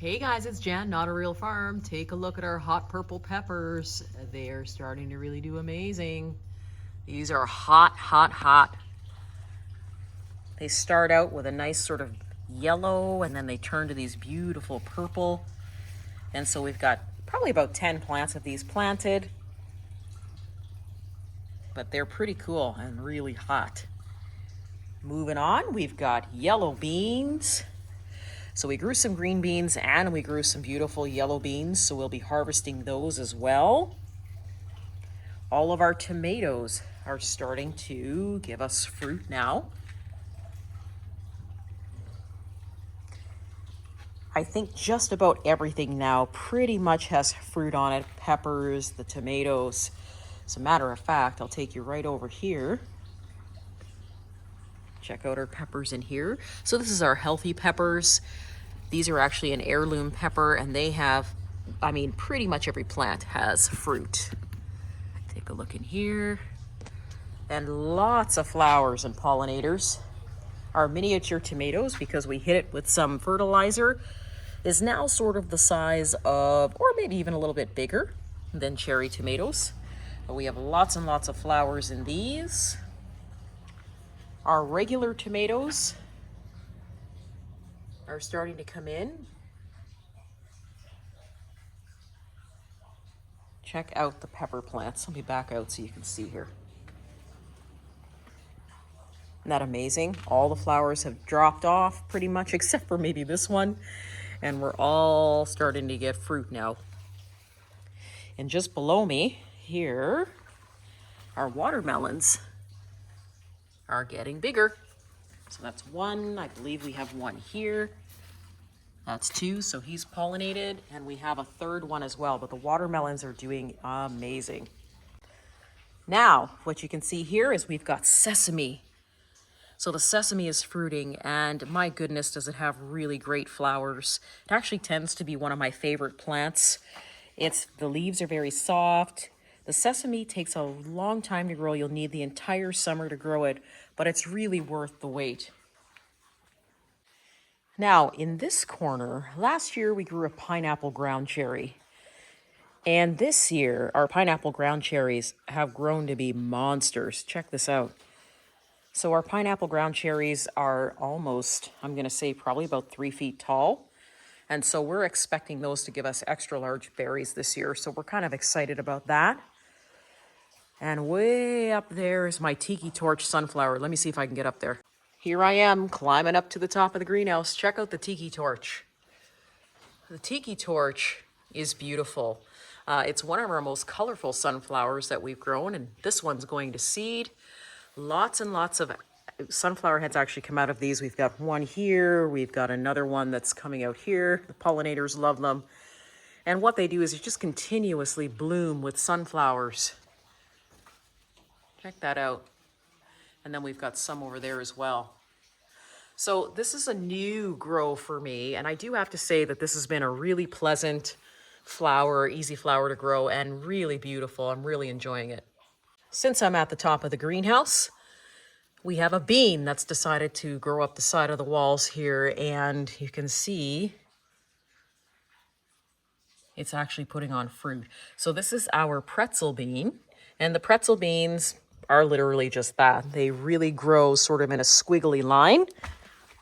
Hey guys, it's Jan, Not a Real Farm. Take a look at our hot purple peppers. They are starting to really do amazing. These are hot, hot, hot. They start out with a nice sort of yellow and then they turn to these beautiful purple. And so we've got probably about 10 plants of these planted. But they're pretty cool and really hot. Moving on, we've got yellow beans. So we grew some green beans and we grew some beautiful yellow beans, so we'll be harvesting those as well. All of our tomatoes are starting to give us fruit now. I think just about everything now pretty much has fruit on it. Peppers, the tomatoes. As a matter of fact, I'll take you right over here. Check out our peppers in here. So this is our healthy peppers. These are actually an heirloom pepper and they have, pretty much every plant has fruit. Take a look in here. And lots of flowers and pollinators. Our miniature tomatoes, because we hit it with some fertilizer, is now sort of the size of, or maybe even a little bit bigger than cherry tomatoes. But we have lots and lots of flowers in these. Our regular tomatoes are starting to come in. Check out the pepper plants. Let me back out so you can see here. Isn't that amazing? All the flowers have dropped off pretty much, except for maybe this one. And we're all starting to get fruit now. And just below me here, our watermelons are getting bigger. So that's one. I believe we have one here. That's two, so he's pollinated. And we have a third one as well, but the watermelons are doing amazing. Now, what you can see here is we've got sesame. So the sesame is fruiting, and my goodness, does it have really great flowers. It actually tends to be one of my favorite plants. The leaves are very soft. The sesame takes a long time to grow. You'll need the entire summer to grow it, but it's really worth the wait. Now, in this corner, last year we grew a pineapple ground cherry. And this year, our pineapple ground cherries have grown to be monsters. Check this out. So our pineapple ground cherries are almost, I'm going to say probably about 3 feet tall. And so we're expecting those to give us extra large berries this year. So we're kind of excited about that. And way up there is my Tiki Torch sunflower. Let me see if I can get up there. Here I am climbing up to the top of the greenhouse. Check out the Tiki Torch. The Tiki Torch is beautiful. It's one of our most colorful sunflowers that we've grown, and this one's going to seed. Lots and lots of sunflower heads actually come out of these. We've got one here. We've got another one that's coming out here. The pollinators love them. And what they do is just continuously bloom with sunflowers. Check that out. And then we've got some over there as well. So this is a new grow for me. And I do have to say that this has been a really pleasant flower, easy flower to grow, and really beautiful. I'm really enjoying it. Since I'm at the top of the greenhouse, we have a bean that's decided to grow up the side of the walls here, and you can see it's actually putting on fruit. So this is our pretzel bean, and the pretzel beans are literally just that. They really grow sort of in a squiggly line.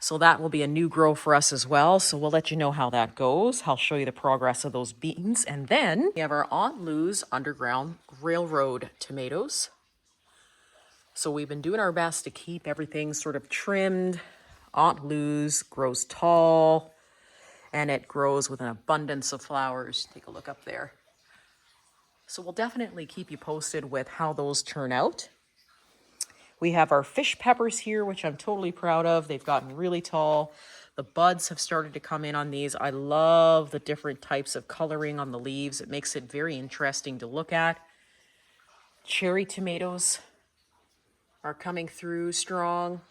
So that will be a new grow for us as well. So we'll let you know how that goes. I'll show you the progress of those beans. And then we have our Aunt Lou's Underground Railroad tomatoes. So we've been doing our best to keep everything sort of trimmed. Aunt Lou's grows tall and it grows with an abundance of flowers. Take a look up there. So we'll definitely keep you posted with how those turn out. We have our fish peppers here, which I'm totally proud of. They've gotten really tall. The buds have started to come in on these. I love the different types of coloring on the leaves. It makes it very interesting to look at. Cherry tomatoes are coming through strong.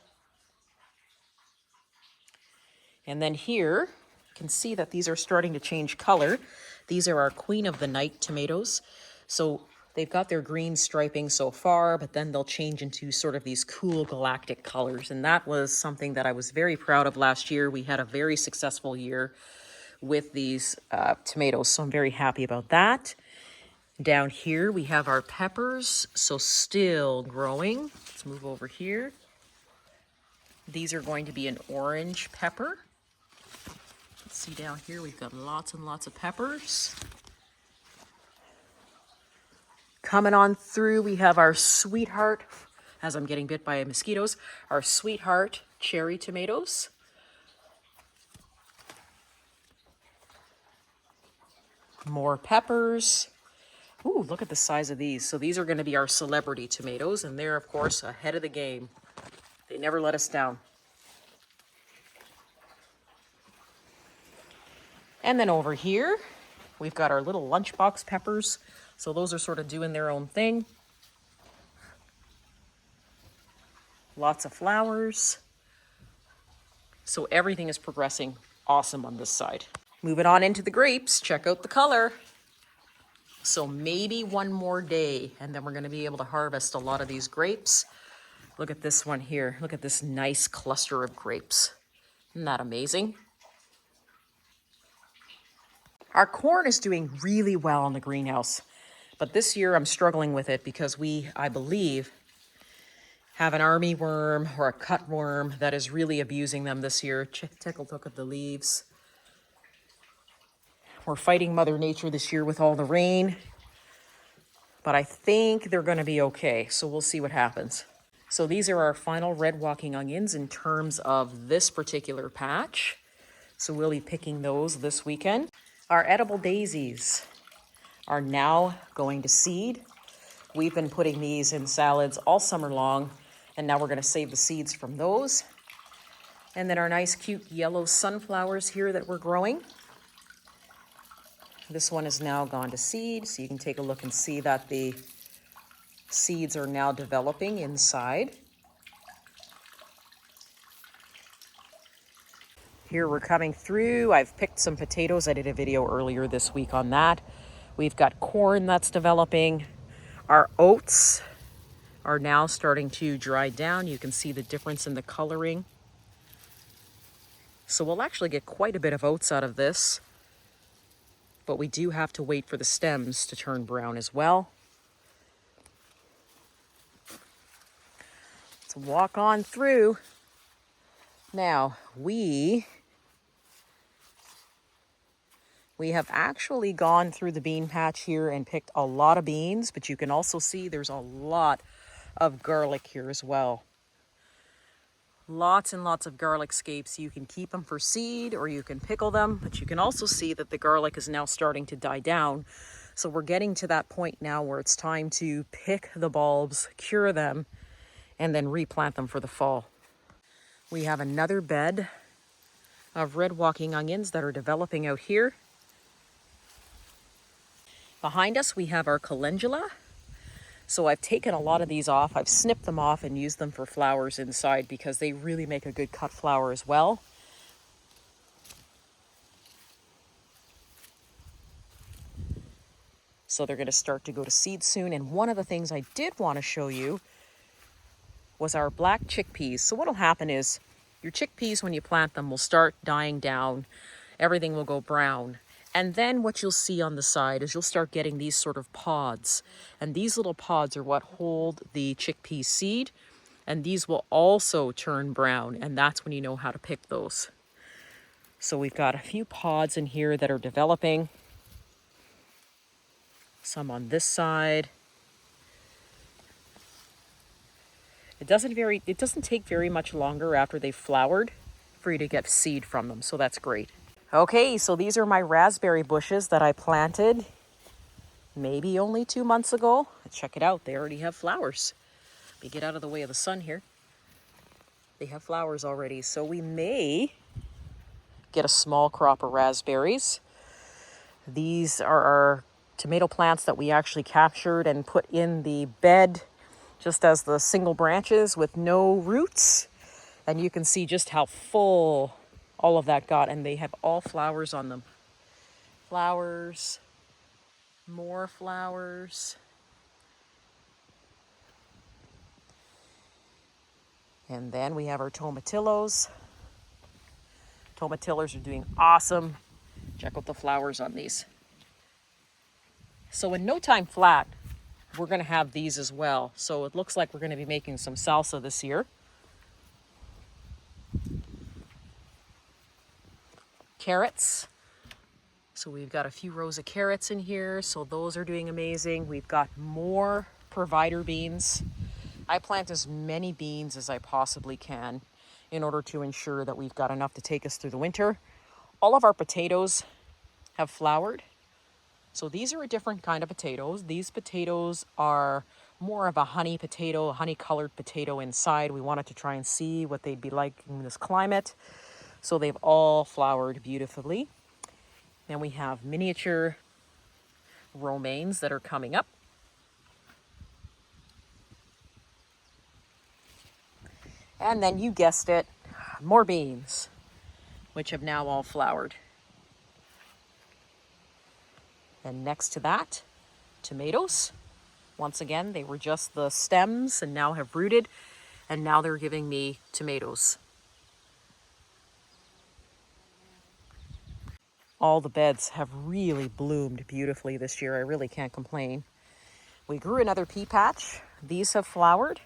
And then here, you can see that these are starting to change color. These are our Queen of the Night tomatoes. So they've got their green striping so far, but then they'll change into sort of these cool galactic colors. And that was something that I was very proud of last year. We had a very successful year with these tomatoes. So I'm very happy about that. Down here we have our peppers, so still growing. Let's move over here. These are going to be an orange pepper. Let's see down here, we've got lots and lots of peppers. Coming on through, we have our sweetheart, as I'm getting bit by mosquitoes, our sweetheart cherry tomatoes. More peppers. Ooh, look at the size of these. So these are going to be our celebrity tomatoes, and they're, of course, ahead of the game. They never let us down. And then over here, we've got our little lunchbox peppers. So those are sort of doing their own thing. Lots of flowers. So everything is progressing awesome on this side. Moving on into the grapes, check out the color. So maybe one more day, and then we're going to be able to harvest a lot of these grapes. Look at this one here. Look at this nice cluster of grapes. Isn't that amazing? Our corn is doing really well in the greenhouse, but this year I'm struggling with it because we, I believe, have an army worm or a cutworm that is really abusing them this year. Take a look at the leaves. We're fighting Mother Nature this year with all the rain, but I think they're going to be okay, so we'll see what happens. So these are our final red walking onions in terms of this particular patch. So we'll be picking those this weekend. Our edible daisies are now going to seed. We've been putting these in salads all summer long, and now we're going to save the seeds from those. And then our nice cute yellow sunflowers here that we're growing. This one is now gone to seed, so you can take a look and see that the seeds are now developing inside. Here we're coming through. I've picked some potatoes. I did a video earlier this week on that. We've got corn that's developing. Our oats are now starting to dry down. You can see the difference in the coloring. So we'll actually get quite a bit of oats out of this, but we do have to wait for the stems to turn brown as well. Let's walk on through. Now, we have actually gone through the bean patch here and picked a lot of beans, but you can also see there's a lot of garlic here as well. Lots and lots of garlic scapes. You can keep them for seed or you can pickle them, but you can also see that the garlic is now starting to die down. So we're getting to that point now where it's time to pick the bulbs, cure them, and then replant them for the fall. We have another bed of red walking onions that are developing out here. Behind us, we have our calendula. So I've taken a lot of these off. I've snipped them off and used them for flowers inside because they really make a good cut flower as well. So they're going to start to go to seed soon. And one of the things I did want to show you was our black chickpeas. So what'll happen is your chickpeas, when you plant them, will start dying down. Everything will go brown. And then what you'll see on the side is you'll start getting these sort of pods. And these little pods are what hold the chickpea seed. And these will also turn brown. And that's when you know how to pick those. So we've got a few pods in here that are developing. Some on this side. It doesn't take very much longer after they've flowered for you to get seed from them. So that's great. Okay, so these are my raspberry bushes that I planted maybe only 2 months ago. Check it out, they already have flowers. Let me get out of the way of the sun here. They have flowers already, so we may get a small crop of raspberries. These are our tomato plants that we actually captured and put in the bed just as the single branches with no roots. And you can see just how full all of that got, and they have all flowers on them. Flowers, more flowers. And then we have our tomatillos. Tomatillos are doing awesome. Check out the flowers on these. So in no time flat, we're going to have these as well. So it looks like we're going to be making some salsa this year. Carrots. So we've got a few rows of carrots in here. So those are doing amazing. We've got more provider beans. I plant as many beans as I possibly can in order to ensure that we've got enough to take us through the winter. All of our potatoes have flowered. So these are a different kind of potatoes. These potatoes are more of a honey potato, a honey colored potato inside. We wanted to try and see what they'd be like in this climate. So they've all flowered beautifully. Then we have miniature romaines that are coming up. And then you guessed it, more beans, which have now all flowered. And next to that, tomatoes. Once again, they were just the stems and now have rooted, and now they're giving me tomatoes. All the beds have really bloomed beautifully this year. I really can't complain. We grew another pea patch. These have flowered.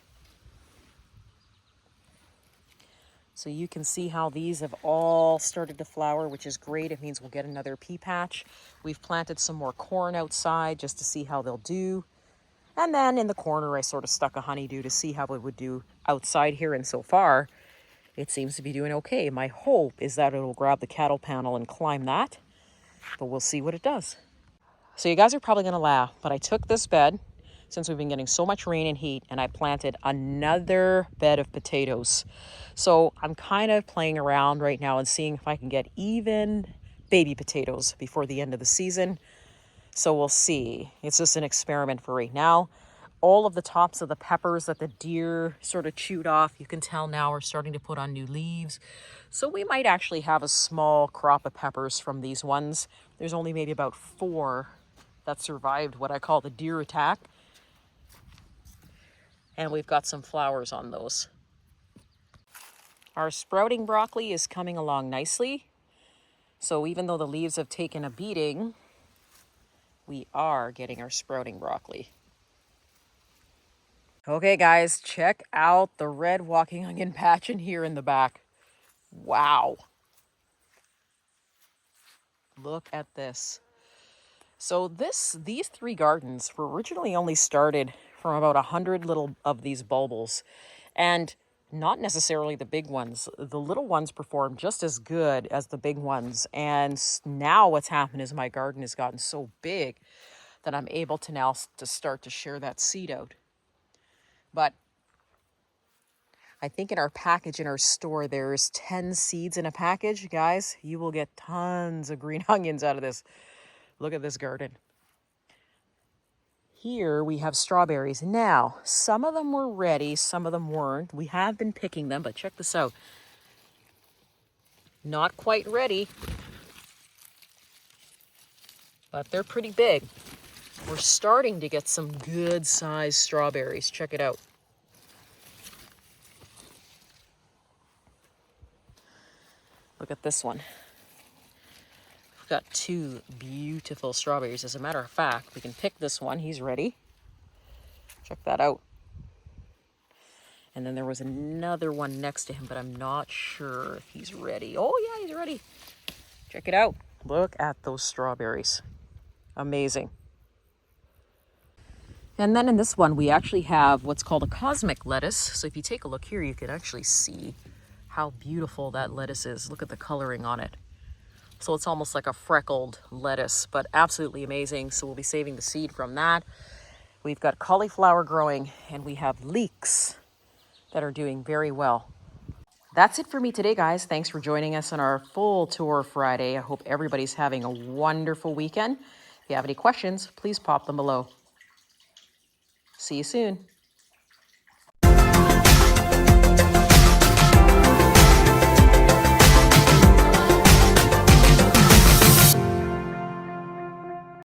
So you can see how these have all started to flower, which is great. It means we'll get another pea patch. We've planted some more corn outside just to see how they'll do. And then in the corner, I sort of stuck a honeydew to see how it would do outside here. And so far, it seems to be doing okay. My hope is that it'll grab the cattle panel and climb that, but we'll see what it does. So you guys are probably going to laugh, but I took this bed, since we've been getting so much rain and heat, and I planted another bed of potatoes. So I'm kind of playing around right now and seeing if I can get even baby potatoes before the end of the season. So we'll see. It's just an experiment for right now. All of the tops of the peppers that the deer sort of chewed off, you can tell now are starting to put on new leaves. So we might actually have a small crop of peppers from these ones. There's only maybe about 4 that survived what I call the deer attack. And we've got some flowers on those. Our sprouting broccoli is coming along nicely. So even though the leaves have taken a beating, we are getting our sprouting broccoli. Okay guys, check out the red walking onion patch in here in the back. Wow. Look at this. So these 3 gardens were originally only started from about 100 little of these bulbils, and not necessarily the big ones. The little ones perform just as good as the big ones. And now what's happened is my garden has gotten so big that I'm able to now to start to share that seed out. But I think in our package in our store, there's 10 seeds in a package. Guys, you will get tons of green onions out of this. Look at this garden. Here we have strawberries. Now, some of them were ready, some of them weren't. We have been picking them, but check this out. Not quite ready, but they're pretty big. We're starting to get some good sized strawberries. Check it out. Look at this one. We've got 2 beautiful strawberries. As a matter of fact, we can pick this one. He's ready. Check that out. And then there was another one next to him, but I'm not sure if he's ready. Oh yeah, he's ready. Check it out. Look at those strawberries. Amazing. And then in this one, we actually have what's called a cosmic lettuce. So if you take a look here, you can actually see how beautiful that lettuce is. Look at the coloring on it. So it's almost like a freckled lettuce, but absolutely amazing. So we'll be saving the seed from that. We've got cauliflower growing, and we have leeks that are doing very well. That's it for me today, guys. Thanks for joining us on our full tour Friday. I hope everybody's having a wonderful weekend. If you have any questions, please pop them below. See you soon.